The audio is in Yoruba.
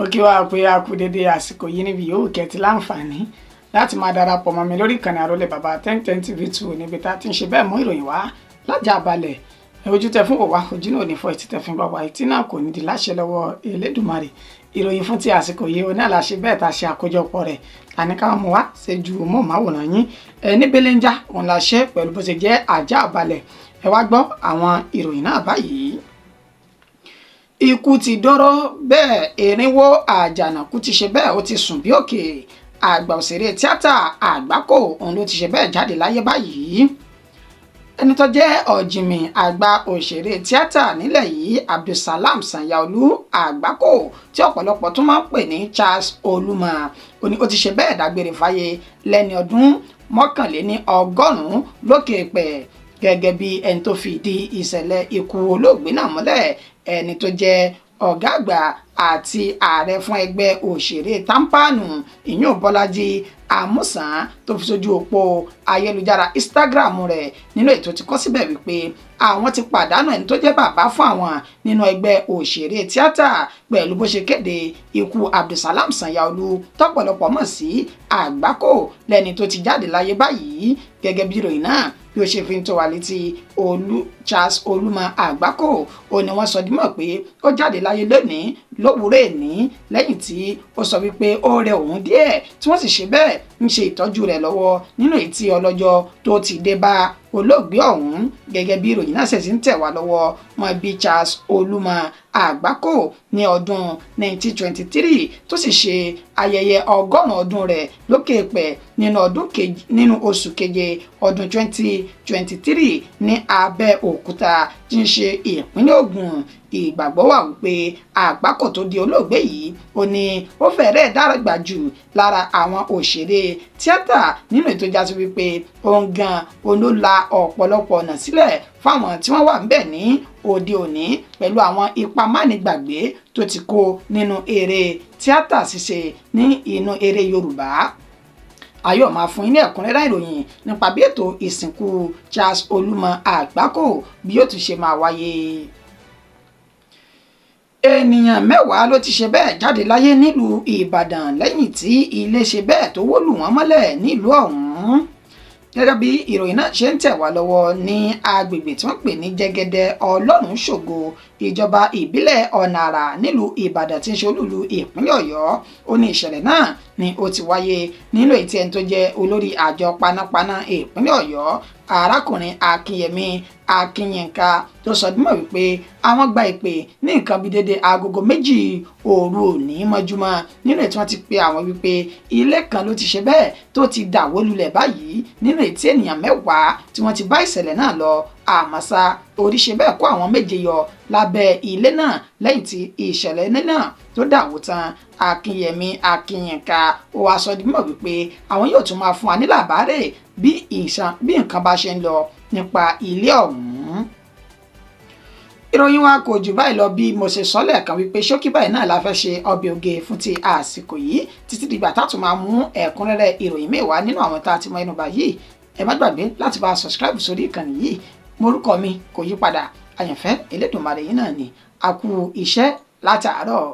mo kí wá pé a kú dédé àsìkò yìí níbi yòówù kẹ́tì láǹfààní láti máa darapọ̀ mọ́ mi lórí ìkànnì àrólé bàbá 1010 TV2 níbi tá a ti ń ṣe bẹ́ẹ̀ mú ìròyìn wá lájà balẹ̀ ojú tẹ fún òwá ojú náà ní fọ́ etí tẹ fún bàbá etí náà kò ní di láṣẹ lọ́wọ́ Elédùmarè ìròyìn fún ti àsìkò yìí oní àlàṣe bẹ́ẹ̀ tá a ṣe àkójọpọ̀ rẹ̀ tani ká mú wá ṣe ju mọ́ọ̀máwòrán yín ní belenja òun la ṣe pẹ̀lú bó ṣe jẹ́ àjà balẹ̀ ẹ wá gbọ́ àwọn ìròyìn náà báyìí. Ikú ti dọ́rọ́ bẹ́ẹ̀ erinwó àjànàkú ti ṣe bẹ́ẹ̀ ó ti sùn bí òkè àgbà òṣèré tíátà Àgbákò òun ló ti ṣe bẹ́ẹ̀ jáde láyé báyìí. Ẹni tó jẹ́ ọ̀jìnmì àgbà òṣèré tíátà nílẹ̀ yìí Abdulsalam Sanyaolu Àgbákò tí ọ̀pọ̀lọpọ̀ tún máa ń pè ní Charles Olúmọ ó ti ṣe bẹ́ẹ̀ dágbére fáyé lẹ́ni ọdún mọ́kànléní ọgọ́rùn-ún lókè pẹ̀ gẹ́gẹ́ bí ẹni tó fìdí ìṣẹ̀lẹ̀ ikú olóògbé náà múlẹ̀ ẹni tó jẹ́ ọ̀gá àgbà àti ààrẹ fún ẹgbẹ́ òṣèré támpánù ìyún Bọ́lájí Àmúsàn tó fi sójú òpó ayélujára Instagram rẹ̀ nínú ètò tí kọ síbẹ̀ wípé àwọn ti pàdánù ẹni tó jẹ́ bàbá fún àwọn nínú ẹgbẹ́ òṣèré tíátà pẹ̀lú bó ṣe kéde ikú Abdulsalam Sanyaolu tọ́pọ̀lọpọ̀ mọ̀ sí Àgbákò lẹ́ni tó ti jáde láyé báyìí gẹ́gẹ́ bí ìròyìn náà bí ó ṣe fi ń tó wa létí Charles Olúmọ Àgbákò ó ní wọ́n sọ dímọ̀ pé ó jáde láyé lónìí lówùúrọ̀ èní lẹ́yìn tí ó sọ wípé ó rẹ òun díẹ̀ tí wọ́n sì ṣe bẹ́ẹ̀ ń ṣe ìtọ́jú rẹ̀ lọ́wọ́ nínú ètí ọlọ́jọ́ tó ti dé bá olóògbé ọ̀hún gẹ́gẹ́ bí ìròyìn náà ṣẹ̀ṣẹ̀ ń tẹ̀ wá lọ́wọ́ wọn bí Charles Olúmọ Àgbákò ní ọdún 1923 tó sì ṣe ayẹyẹ ọgọ́rùn-ún ọdún rẹ̀ lókè pẹ̀ nínú oṣù keje ọdún 2023 ní Abẹ́òkúta tí ń ṣe ìpínlẹ̀ Ògùn. Ìgbàgbọ́ wà wípé Àgbákò tó di olóògbé yìí ó ní ó fẹ́rẹ̀ dàgbà jù lára àwọn òṣèré tíátà nínú ètò ìjásí wípé òun gan olóla ọ̀pọ̀lọpọ̀ ọ̀nà sílẹ̀ fáwọn tí wọ́n wà ń bẹ̀ ní òde òní pẹ̀lú àwọn ipa mánigbàgbé tó ti kó nínú eré tíátà ṣíṣe ní inú eré Yorùbá. Ayọ̀ máa fún yín ní ẹ̀kúnrẹ́rẹ́ ìròyìn nípa bí ètò ìsìnkú Charles Olúmọ Àgbákò bí yóò tún ṣe máa wáyé. Ènìyàn mẹ́wàá ló ti ṣe bẹ́ẹ̀ jáde láyé nílùú Ìbàdàn lẹ́yìn tí ilé ṣe bẹ́ẹ̀ tó wó lù wọ́n mọ́lẹ̀ nílùú ọ̀hún. Gẹ́gẹ́ bí ìròyìn náà ṣe ń tẹ̀ wá lọ́wọ́ ní agbègbè tí wọ́n pè ní Jẹ́gẹ́dẹ́ Ọlọ́run ṣògo ìjọba ìbílẹ̀ ọ̀nà àrà nílùú Ìbàdàn tí ń ṣe olúlu ìpínlẹ̀ Ọ̀yọ́ ó ní ìṣẹ̀lẹ̀ náà ni ó ti wáyé nínú ètí ẹni tó jẹ́ olórí àjọ panápaná ìpínlẹ̀ Ọ̀yọ́ arákùnrin Akínyẹmí Akínyínká tó sọ dímọ̀ wípé àwọn gba ìpè ní nǹkan bíi dédé agogo 2 òru òní mọ́júmọ́ nínú ètí wọ́n ti pe àwọn wípé ilé kan ló ti ṣe bẹ́ẹ̀ tó ti dàwó lulẹ̀ báyìí nínú ètí ènìyàn mẹ́wàá tí wọ́n ti bá ìṣẹ̀lẹ̀ náà lọ àmọ́sá oríṣi bẹ́ẹ̀ kó àwọn 7 yọ lábẹ́ ilé náà lẹ́yìn tí ìṣẹ̀lẹ̀ náà tó dàwó tán. Akínyẹmí Akínyínká ó wá sọ dímọ̀ wípé àwọn yóò tún máa fún wa ní làbárè bí nǹkan bá ṣe ń lọ nípa ilé ọ̀hún. Ìròyìn wa kò jù báyìí lọ bí mo ṣe sọ lẹ́ẹ̀kan wípé ṣókí báyìí náà la fẹ́ ṣe ọbẹ̀ oge fún ti àsìkò yìí títí dìgbà tá tún máa mú ẹ̀kúnrẹ́rẹ́ ìròyìn mẹ́wàá nínú àwọn tá a ti mọ ẹnu báyìí ẹ má gbàgbé láti bá a subscribe sórí ìkànnì yìí morúkọ mi kò yí padà àyànfẹ́ Elédùmarè yìí náà ni a kú iṣẹ́ látàárọ̀.